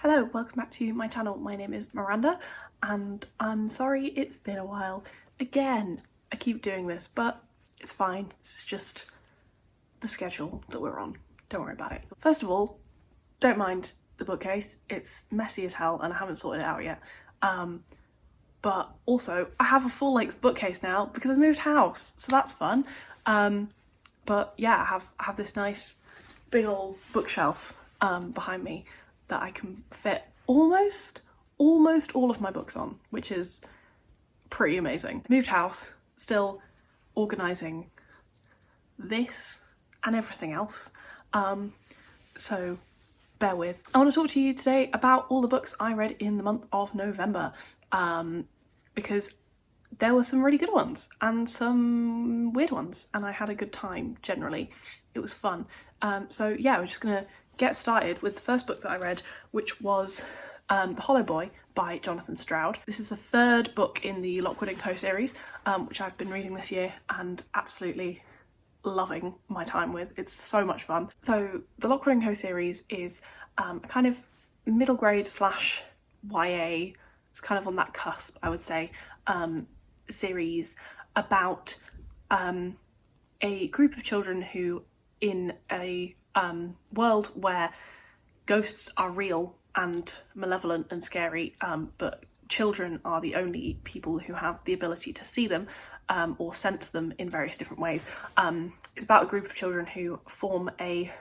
Hello, welcome back to my channel. My name is Miranda and I'm sorry it's been a while. Again, I keep doing this, but it's fine. This is just the schedule that we're on. Don't worry about it. First of all, don't mind the bookcase. It's messy as hell and I haven't sorted it out yet. But also, I have a full-length bookcase now because I moved house, so that's fun. But yeah, I have this nice big old bookshelf behind me that I can fit almost all of my books on, which is pretty amazing. Moved house, still organising this and everything else, so bear with. I want to talk to you today about all the books I read in the month of November, because there were some really good ones and some weird ones, and I had a good time generally. It was fun. So yeah, we're just gonna get started with the first book that I read, which was The Hollow Boy by Jonathan Stroud. This is the third book in the Lockwood & Co series, which I've been reading this year and absolutely loving my time with. It's so much fun. So the Lockwood & Co series is a kind of middle grade slash YA, it's kind of on that cusp, I would say, series about a group of children who, in a world where ghosts are real and malevolent and scary, but children are the only people who have the ability to see them or sense them in various different ways. It's about a group of children who form a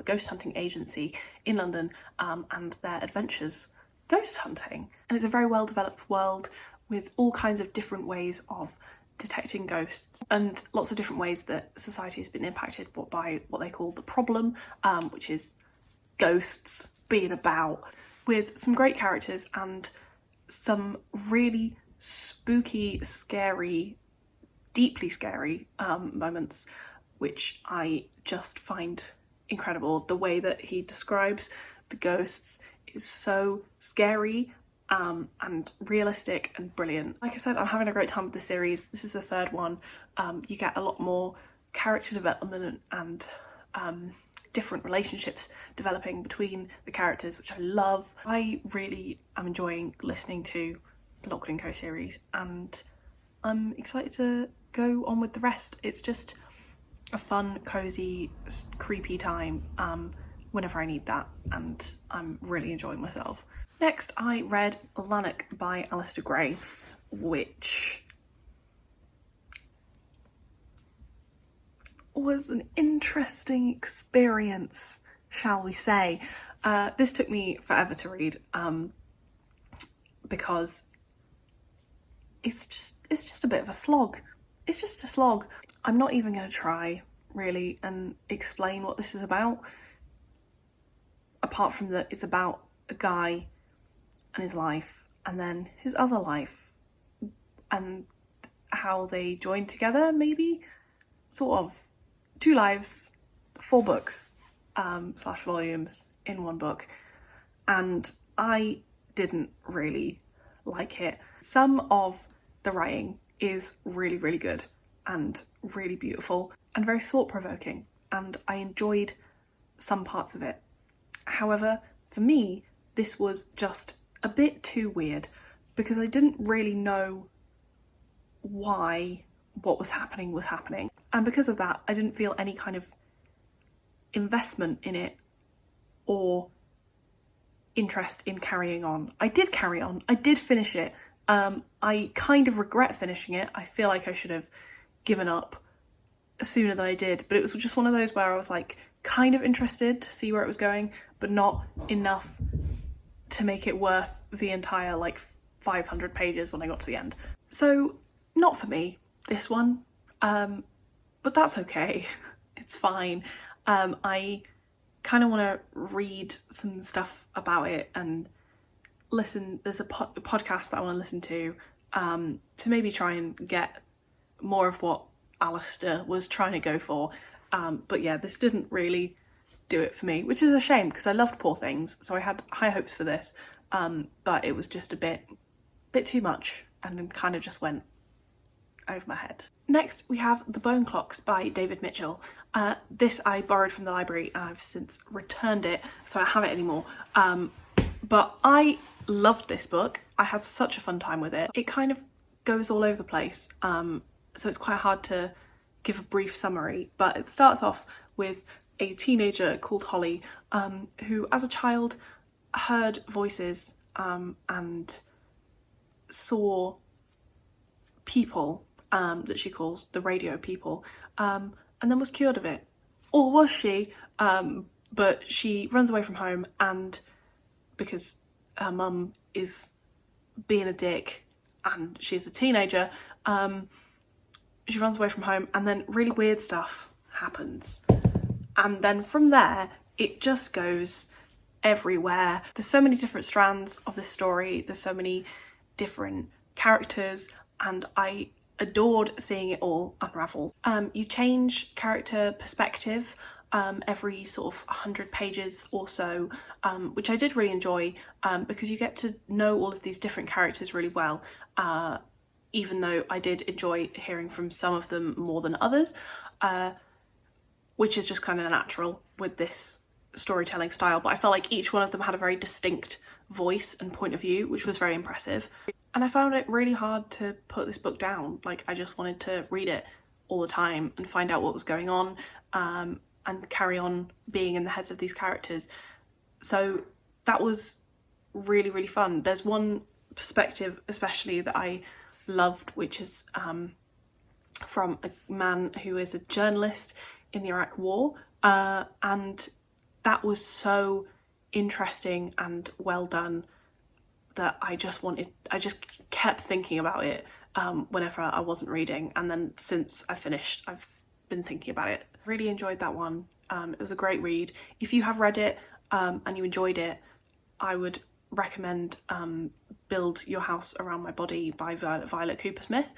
ghost hunting agency in London and their adventures ghost hunting. And it's a very well developed world with all kinds of different ways of detecting ghosts and lots of different ways that society has been impacted by what they call the problem, which is ghosts being about, with some great characters and some really spooky, scary, deeply scary moments, which I just find incredible. The way that he describes the ghosts is so scary and realistic and brilliant. Like I said, I'm having a great time with the series. This is the third one. You get a lot more character development and different relationships developing between the characters, which I love. I really am enjoying listening to the Lockwood & Co series and I'm excited to go on with the rest. It's just a fun, cosy, creepy time whenever I need that, and I'm really enjoying myself. Next, I read Lanark by Alasdair Gray, which was an interesting experience, shall we say. This took me forever to read because it's just a bit of a slog. It's just a slog. I'm not even going to try really and explain what this is about, apart from that it's about a guy and his life and then his other life and how they join together, maybe, sort of. 2 lives, 4 books slash volumes in one book, and I didn't really like it. Some of the writing is really, really good and really beautiful and very thought-provoking, and I enjoyed some parts of it. However, for me, this was just a bit too weird because I didn't really know why what was happening, and because of that I didn't feel any kind of investment in it or interest in carrying on. I did carry on, I did finish it. I kind of regret finishing it. I feel like I should have given up sooner than I did, but it was just one of those where I was like kind of interested to see where it was going, but not enough to make it worth the entire like 500 pages when I got to the end. So not for me, this one, but that's okay. It's fine. I kind of want to read some stuff about it and listen. There's a podcast that I want to listen to maybe try and get more of what Alasdair was trying to go for. But yeah, this didn't really do it for me, which is a shame because I loved Poor Things, so I had high hopes for this, but it was just a bit too much and then kind of just went over my head. Next we have The Bone Clocks by David Mitchell. This I borrowed from the library and I've since returned it, so I don't have it anymore, But I loved this book. I had such a fun time with it. It kind of goes all over the place, so it's quite hard to give a brief summary, but it starts off with a teenager called Holly, who as a child heard voices and saw people that she calls the radio people, and then was cured of it. Or was she? But she runs away from home, and because her mum is being a dick and she's a teenager, she runs away from home, and then really weird stuff happens. And then from there, it just goes everywhere. There's so many different strands of this story. There's so many different characters, and I adored seeing it all unravel. You change character perspective every sort of 100 pages or so, which I did really enjoy, because you get to know all of these different characters really well, even though I did enjoy hearing from some of them more than others, which is just kind of natural with this storytelling style. But I felt like each one of them had a very distinct voice and point of view, which was very impressive. And I found it really hard to put this book down. Like, I just wanted to read it all the time and find out what was going on, and carry on being in the heads of these characters. So that was really, really fun. There's one perspective especially that I loved, which is from a man who is a journalist in the Iraq War, and that was so interesting and well done that I just kept thinking about it whenever I wasn't reading, and then since I finished I've been thinking about it. Really enjoyed that one. It was a great read. If you have read it and you enjoyed it, I would recommend Build Your House Around My Body by Violet Cooper-Smith,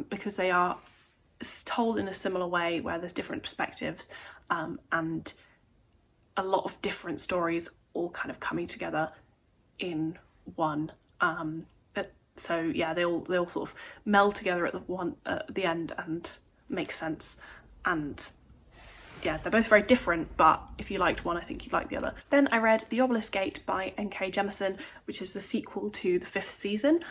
because they are told in a similar way, where there's different perspectives and a lot of different stories all kind of coming together in one. So yeah, they all sort of meld together at the end and make sense. And yeah, they're both very different, but if you liked one, I think you'd like the other. Then I read The Obelisk Gate by N.K. Jemisin, which is the sequel to the 5th season.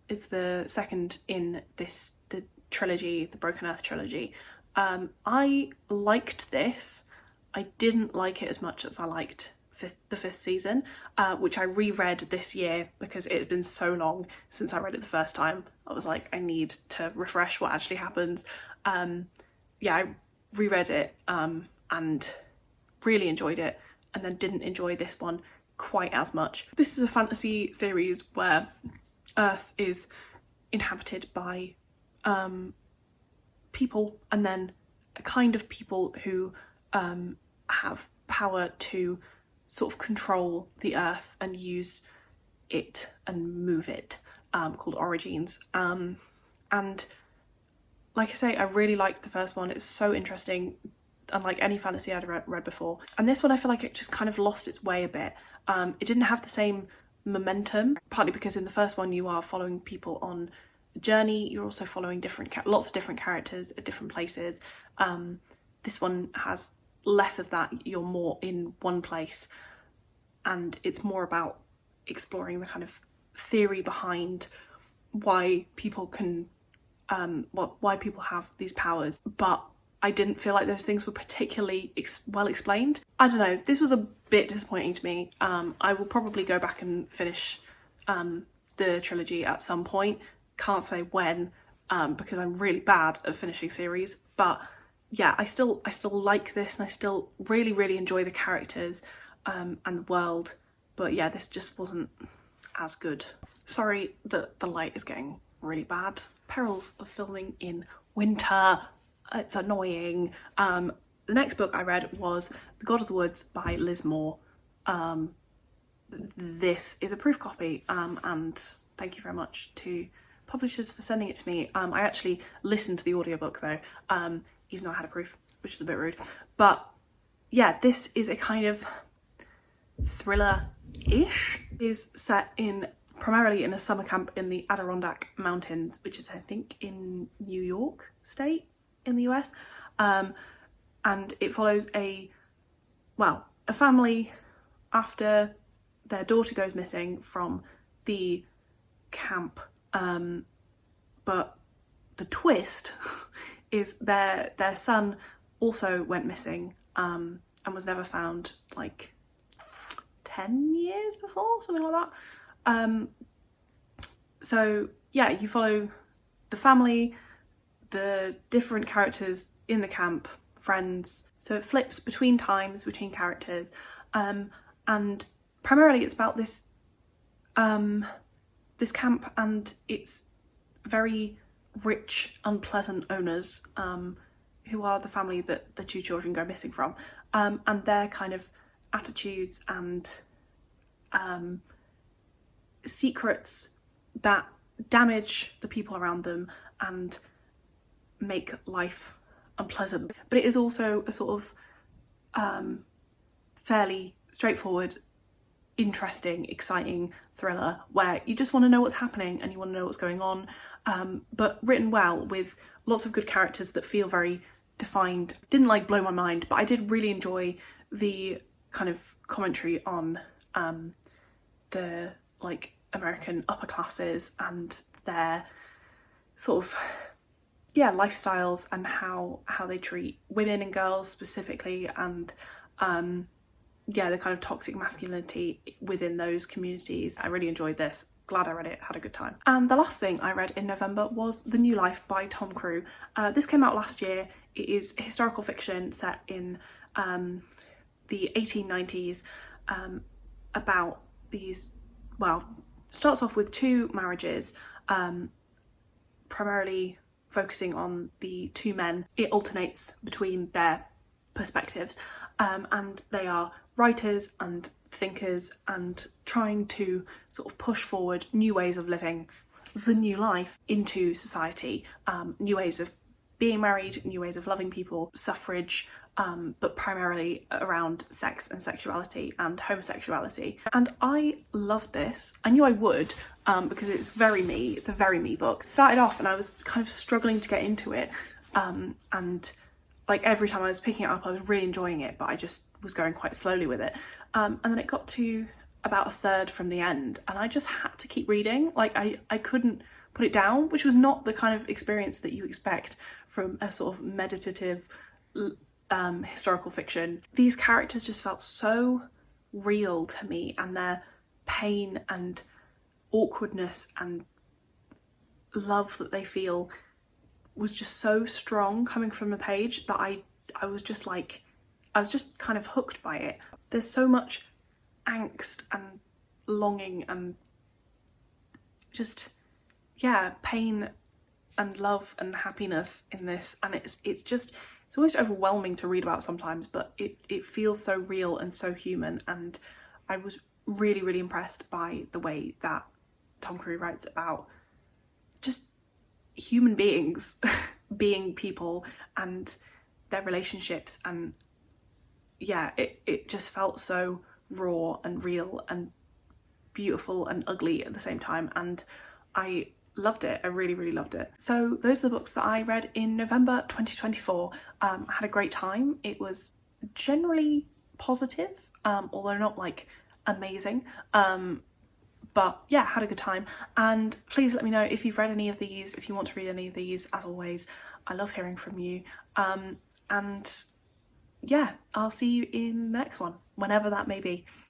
It's the second in the trilogy, the Broken Earth trilogy. I liked this. I didn't like it as much as I liked the 5th season, which I reread this year because it had been so long since I read it the first time. I was like, I need to refresh what actually happens. Yeah, I reread it and really enjoyed it, and then didn't enjoy this one quite as much. This is a fantasy series where Earth is inhabited by people, and then a kind of people who have power to sort of control the Earth and use it and move it, called Origins. And like I say, I really liked the first one. It's so interesting, unlike any fantasy I'd read before. And this one, I feel like it just kind of lost its way a bit. It didn't have the same momentum, partly because in the first one you are following people on a journey. You're also following lots of different characters at different places. This one has less of that. You're more in one place, and it's more about exploring the kind of theory behind why people can why people have these powers. But I didn't feel like those things were particularly well explained. I don't know, this was a bit disappointing to me. I will probably go back and finish the trilogy at some point. Can't say when, because I'm really bad at finishing series. But yeah, I still like this, and I still really, really enjoy the characters and the world. But yeah, this just wasn't as good. Sorry that the light is getting really bad. Perils of filming in winter. It's annoying. The next book I read was The God of the Woods by Liz Moore. This is a proof copy, and thank you very much to publishers for sending it to me. I actually listened to the audiobook though, even though I had a proof, which is a bit rude. But yeah, this is a kind of thriller-ish. It is set primarily in a summer camp in the Adirondack Mountains, which is I think in New York State in the US, and it follows a family after their daughter goes missing from the camp, but the twist is their son also went missing and was never found, like 10 years before, something like that. So yeah, you follow the family, the different characters in the camp, friends, so it flips between times, between characters, and primarily it's about this this camp and its very rich, unpleasant owners, who are the family that the two children go missing from, and their kind of attitudes and secrets that damage the people around them and make life unpleasant. But it is also a sort of fairly straightforward, interesting, exciting thriller where you just want to know what's happening and you want to know what's going on, but written well with lots of good characters that feel very defined. Didn't like blow my mind, but I did really enjoy the kind of commentary on the like American upper classes and their sort of lifestyles and how they treat women and girls specifically, and the kind of toxic masculinity within those communities. I really enjoyed this. Glad I read it, had a good time. And the last thing I read in November was The New Life by Tom Crewe. This came out last year. It is historical fiction set in the 1890s, about these, well, starts off with two marriages, primarily focusing on the two men. It alternates between their perspectives, and they are writers and thinkers and trying to sort of push forward new ways of living the new life into society, new ways of being married, new ways of loving people, suffrage, but primarily around sex and sexuality and homosexuality. And I loved this. I knew I would, because it's very me. It's a very me book. It started off and I was kind of struggling to get into it, and like every time I was picking it up I was really enjoying it, but I just was going quite slowly with it, and then it got to about a third from the end and I just had to keep reading. Like I couldn't put it down, which was not the kind of experience that you expect from a sort of meditative historical fiction. These characters just felt so real to me, and their pain and awkwardness and love that they feel was just so strong coming from the page that I was just like, I was just kind of hooked by it. There's so much angst and longing and just, pain and love and happiness in this, and it's almost overwhelming to read about sometimes, but it feels so real and so human, and I was really, really impressed by the way that Tom Crewe writes about just human beings being people and their relationships, and it just felt so raw and real and beautiful and ugly at the same time, and I loved it. I really, really loved it. So those are the books that I read in November 2024. I had a great time. It was generally positive, although not like amazing, but yeah, had a good time. And please let me know if you've read any of these, if you want to read any of these. As always, I love hearing from you, and yeah, I'll see you in the next one, whenever that may be.